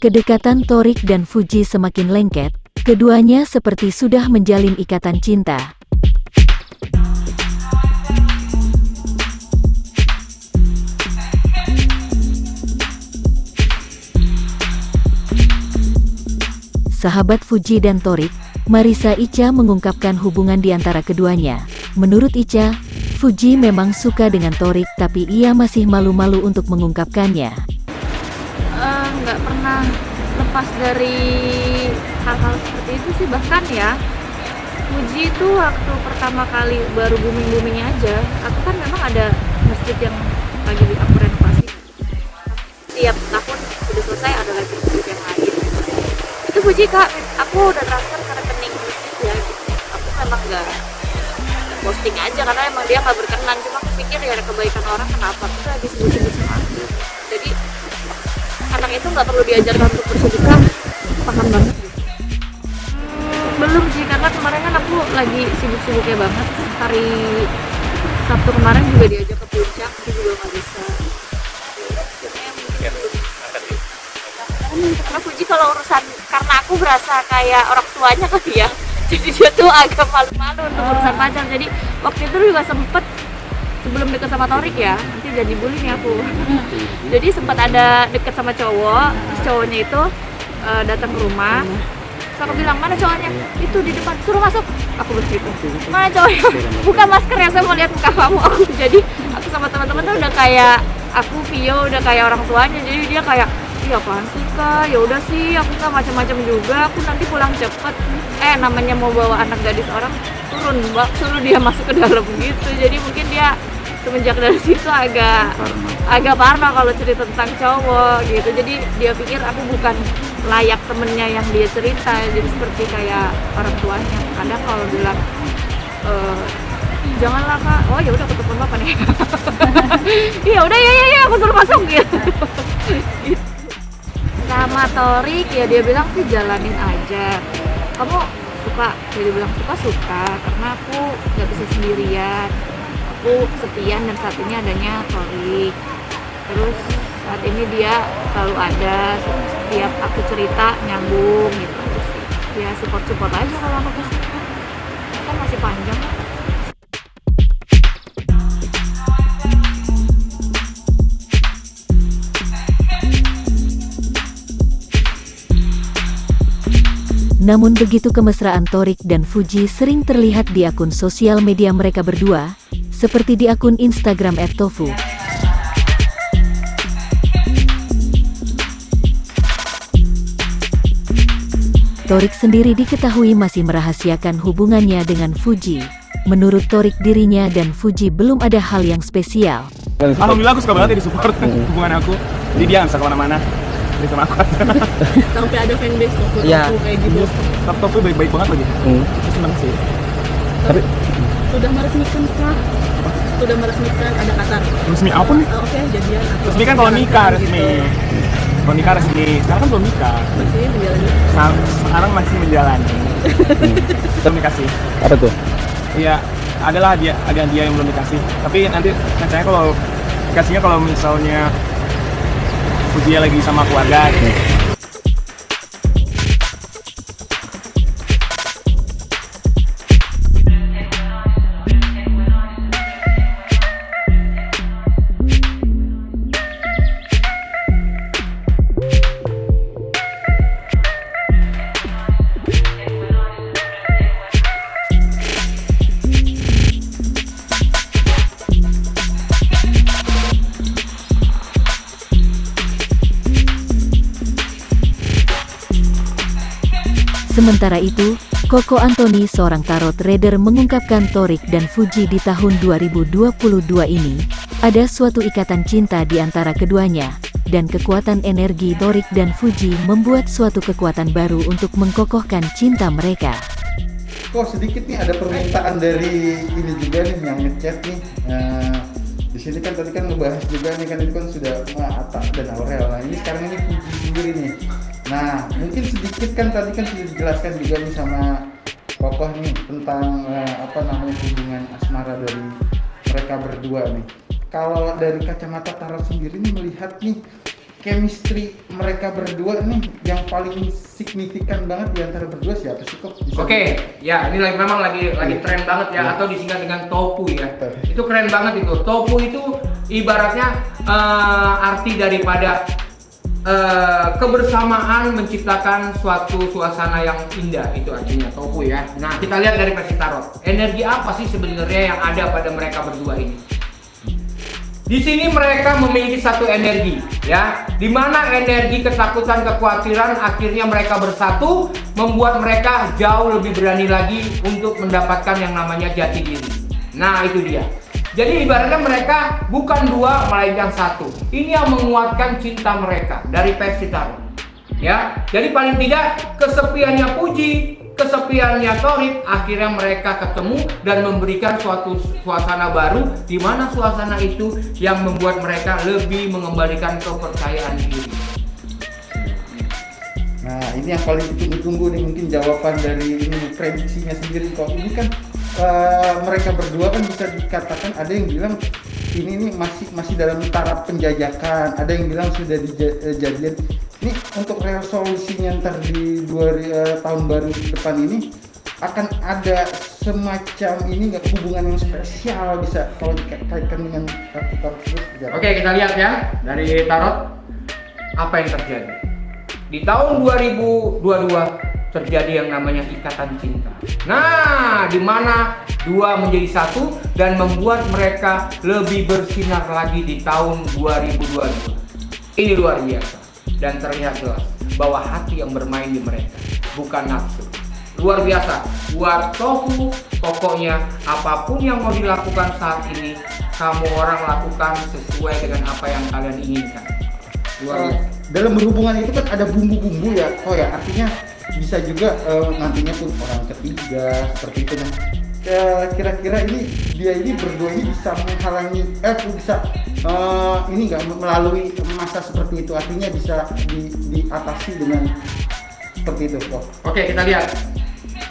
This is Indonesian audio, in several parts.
Kedekatan Torik dan Fuji semakin lengket, keduanya seperti sudah menjalin ikatan cinta. Sahabat Fuji dan Torik, Marissa Icha mengungkapkan hubungan di antara keduanya. Menurut Icha, Fuji memang suka dengan Torik tapi ia masih malu-malu untuk mengungkapkannya. Nggak pernah lepas dari hal-hal seperti itu sih. Bahkan ya, Fuji itu waktu pertama kali baru booming-boomingnya aja, aku kan memang ada masjid yang lagi aku renovasi. Tiap tahun sudah selesai ada lagi masjid yang lain. Itu Fuji, Kak, aku udah transfer ke rekening masjid ya gitu. Aku memang nggak posting aja karena emang dia nggak berkenan, cuma aku pikir ya ada kebaikan orang, kenapa aku lagi sebut-sebut sama aku. Jadi anak itu nggak perlu diajarkan untuk bersedekah, paham banget. Belum sih, karena kemarin kan aku lagi sibuk-sibuknya banget. Hari Sabtu kemarin juga diajak ke puncak, aku juga nggak bisa. Karena Fuji kalau urusan, karena aku berasa kayak orang tuanya kali ya, jadi dia tuh agak malu-malu untuk urusan pacar. Jadi waktu itu juga sempet, sebelum deket sama Torik ya, nanti jadi bully nih aku. Jadi sempat ada deket sama cowok, terus cowoknya itu datang ke rumah. Terus aku bilang, mana cowoknya? Itu di depan, suruh masuk. Aku begitu. Mana cowoknya? Buka masker ya, saya mau lihat muka kamu. Jadi aku sama teman-teman tuh udah kayak, aku Vio udah kayak orang tuanya. Jadi dia kayak, iya apaan sih Kak? Ya udah sih, aku Kak macam-macam juga. Aku nanti pulang cepet. Namanya mau bawa anak gadis orang, turun Mbak, suruh dia masuk ke dalam gitu. Jadi mungkin dia semenjak dari situ agak parno kalau cerita tentang cowok gitu. Jadi dia pikir aku bukan layak temennya yang dia cerita, jadi seperti kayak orang tuanya. Kadang kalau bilang janganlah Kak, oh ya udah, aku telepon bapak nih. Iya udah, ya aku suruh masuk gitu. Sama Torik ya, dia bilang sih jalanin aja. Kamu suka? Dia bilang suka karena aku nggak bisa sendirian. Aku kesepian dan saat ini adanya Torik. Terus saat ini dia selalu ada, setiap aku cerita nyambung gitu. Ya support aja kalau aku kesepian. Kan masih panjang. Namun begitu kemesraan Torik dan Fuji sering terlihat di akun sosial media mereka berdua, seperti di akun Instagram @tofu. Torik sendiri diketahui masih merahasiakan hubungannya dengan Fuji. Menurut Torik, dirinya dan Fuji belum ada hal yang spesial. Alhamdulillah aku suka banget ya disupport hubungan aku. Jadi dia nggak bisa kemana-mana. Dia sama aku aja. Sampai ada fanbase Tofu kayak gitu. Tofu baik-baik banget lagi. Itu seneng sih. Tapi Sudah meresmikan kah? Sudah meresmikan ada kata resmi apa nih? Oke, jadian. Resmi kan kalau nikah resmi. Kalau nikah resmi. Sekarang kan belum nikah. Masih menjalani. Sekarang masih menjalani. Belum dikasih. apa tuh? Iya, ada dia yang belum dikasih. Tapi nanti rencananya kalau dikasihnya kalau misalnya Fuji lagi sama keluarga. Sementara itu, Coco Anthony, seorang tarot reader, mengungkapkan Torik dan Fuji di tahun 2022 ini ada suatu ikatan cinta di antara keduanya, dan kekuatan energi Torik dan Fuji membuat suatu kekuatan baru untuk mengkokohkan cinta mereka. Kok sedikit nih ada permintaan dari ini juga nih yang ngechat nih. Di sini kan tadi kan ngebahas juga nih kan, itu kan sudah Atta dan Aurel. Nah ini sekarang ini Fuji sendiri nih. Nah mungkin sedikit kan tadi kan sudah dijelaskan juga nih sama Kokoh nih tentang hubungan asmara dari mereka berdua nih. Kalau dari kacamata tarot sendiri nih melihat nih chemistry mereka berdua nih yang paling signifikan banget di antara berdua siapa sih kok? Oke, ya ini memang lagi tren banget ya, atau disingkat dengan tofu ya. Itu keren banget itu. Tofu itu ibaratnya arti daripada kebersamaan menciptakan suatu suasana yang indah, itu artinya tofu ya. Nah, kita lihat dari versi tarot. Energi apa sih sebenarnya yang ada pada mereka berdua ini? Di sini mereka memiliki satu energi, ya, di mana energi ketakutan, kekhawatiran akhirnya mereka bersatu, membuat mereka jauh lebih berani lagi untuk mendapatkan yang namanya jati diri. Nah, itu dia. Jadi ibaratnya mereka bukan dua, melainkan satu. Ini yang menguatkan cinta mereka dari versi tarot. Ya, jadi paling tidak kesepiannya Puji, kesepiannya Thorik, akhirnya mereka ketemu dan memberikan suatu suasana baru, di mana suasana itu yang membuat mereka lebih mengembalikan kepercayaan diri. Nah, ini yang paling ditunggu-tunggu nih, mungkin jawaban dari ini prediksinya sendiri kok. Ini kan mereka berdua kan bisa dikatakan, ada yang bilang ini nih masih dalam taraf penjajakan, ada yang bilang sudah dijadian. Ini untuk resolusinya ntar di tahun baru depan ini akan ada semacam ini nggak, hubungan yang spesial bisa kalau dikaitkan dengan kartu tersebut. Oke, kita lihat ya dari tarot apa yang terjadi. Di tahun 2022 terjadi yang namanya ikatan cinta. Nah, di mana dua menjadi satu dan membuat mereka lebih bersinar lagi di tahun 2022. Ini luar biasa. Dan terlihat jelas bahwa hati yang bermain di mereka, bukan nafsu. Luar biasa. Buat tofu, pokoknya apapun yang mau dilakukan saat ini, kamu orang lakukan sesuai dengan apa yang kalian inginkan. Luar biasa. Dalam berhubungan itu kan ada bumbu-bumbu ya, oh ya, artinya bisa juga nantinya pun orang ketiga seperti itu. Nah, kira-kira dia ini berdua ini bisa menghalangi bisa ini nggak melalui masa seperti itu, artinya bisa diatasi dengan seperti itu kok. Oke, kita lihat.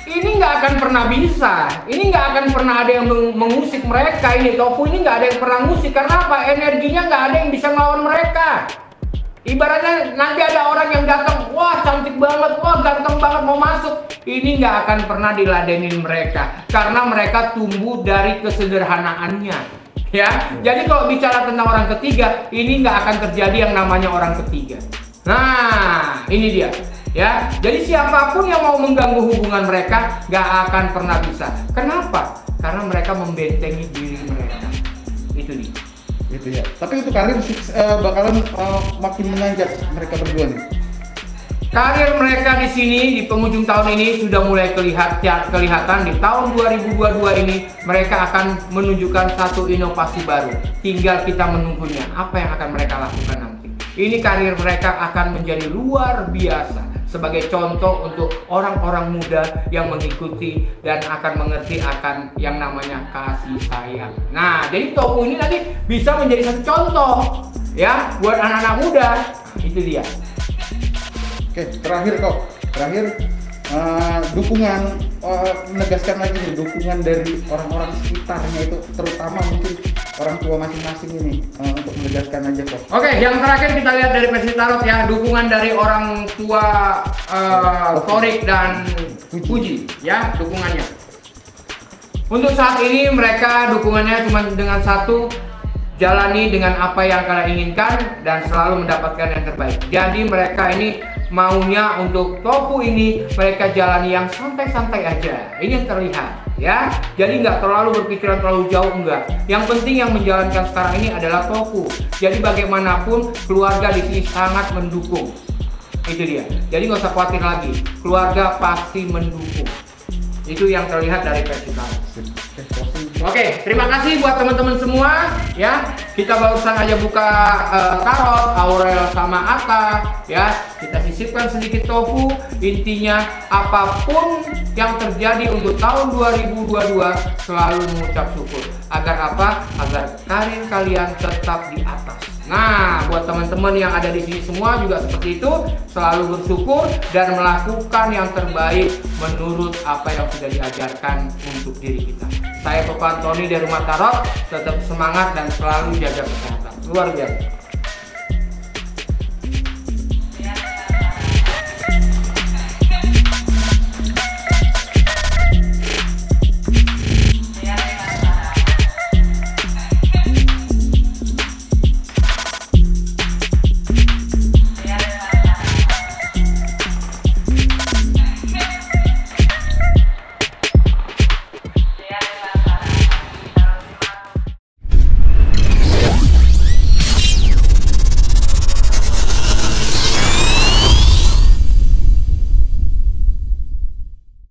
Ini nggak akan pernah bisa, ini nggak akan pernah ada yang mengusik mereka. Ini tofu ini nggak ada yang pernah ngusik, karena apa? Energinya nggak ada yang bisa melawan mereka. Ibaratnya nanti ada orang yang datang, wah cantik banget, wah ganteng banget mau masuk. Ini nggak akan pernah diladenin mereka, karena mereka tumbuh dari kesederhanaannya, ya. Jadi kalau bicara tentang orang ketiga, ini nggak akan terjadi yang namanya orang ketiga. Nah, ini dia, ya. Jadi siapapun yang mau mengganggu hubungan mereka, nggak akan pernah bisa. Kenapa? Karena mereka membentengi diri mereka. Itu dia. Gitu ya. Tapi untuk karir bakalan makin menanjak mereka berdua nih. Karir mereka di sini di penghujung tahun ini sudah mulai kelihatan. Di tahun 2022 ini mereka akan menunjukkan satu inovasi baru. Tinggal kita menunggunya. Apa yang akan mereka lakukan nanti? Ini karir mereka akan menjadi luar biasa. Sebagai contoh untuk orang-orang muda yang mengikuti dan akan mengerti akan yang namanya kasih sayang. Nah, jadi tofu ini nanti bisa menjadi satu contoh ya buat anak-anak muda. Itu dia. Oke, terakhir dukungan, menegaskan lagi nih, dukungan dari orang-orang sekitarnya itu, terutama mungkin orang tua masing-masing ini, untuk menegaskan aja kok. Oke, yang terakhir kita lihat dari versi tarot ya, dukungan dari orang tua Thorik dan Puji ya, dukungannya. Untuk saat ini mereka dukungannya cuma dengan satu, jalani dengan apa yang kalian inginkan dan selalu mendapatkan yang terbaik. Jadi mereka ini maunya untuk tofu ini mereka jalani yang santai-santai aja. Ini yang terlihat ya. Jadi nggak terlalu berpikiran terlalu jauh, enggak. Yang penting yang menjalankan sekarang ini adalah tofu. Jadi bagaimanapun keluarga di sini sangat mendukung. Itu dia. Jadi nggak usah khawatir lagi. Keluarga pasti mendukung. Itu yang terlihat dari versi tarot. Oke, terima kasih buat teman-teman semua ya. Kita barusan aja buka tarot Aurel sama Atta ya. Kita sisipkan sedikit tofu. Intinya apapun yang terjadi untuk tahun 2022 selalu mengucap syukur. Agar apa? Agar karir kalian tetap di atas. Nah, buat teman-teman yang ada di sini semua juga seperti itu, selalu bersyukur dan melakukan yang terbaik menurut apa yang sudah diajarkan untuk diri kita. Saya Koko Antoni dari Rumah Tarot, tetap semangat dan selalu jaga kesehatan. Luar biasa.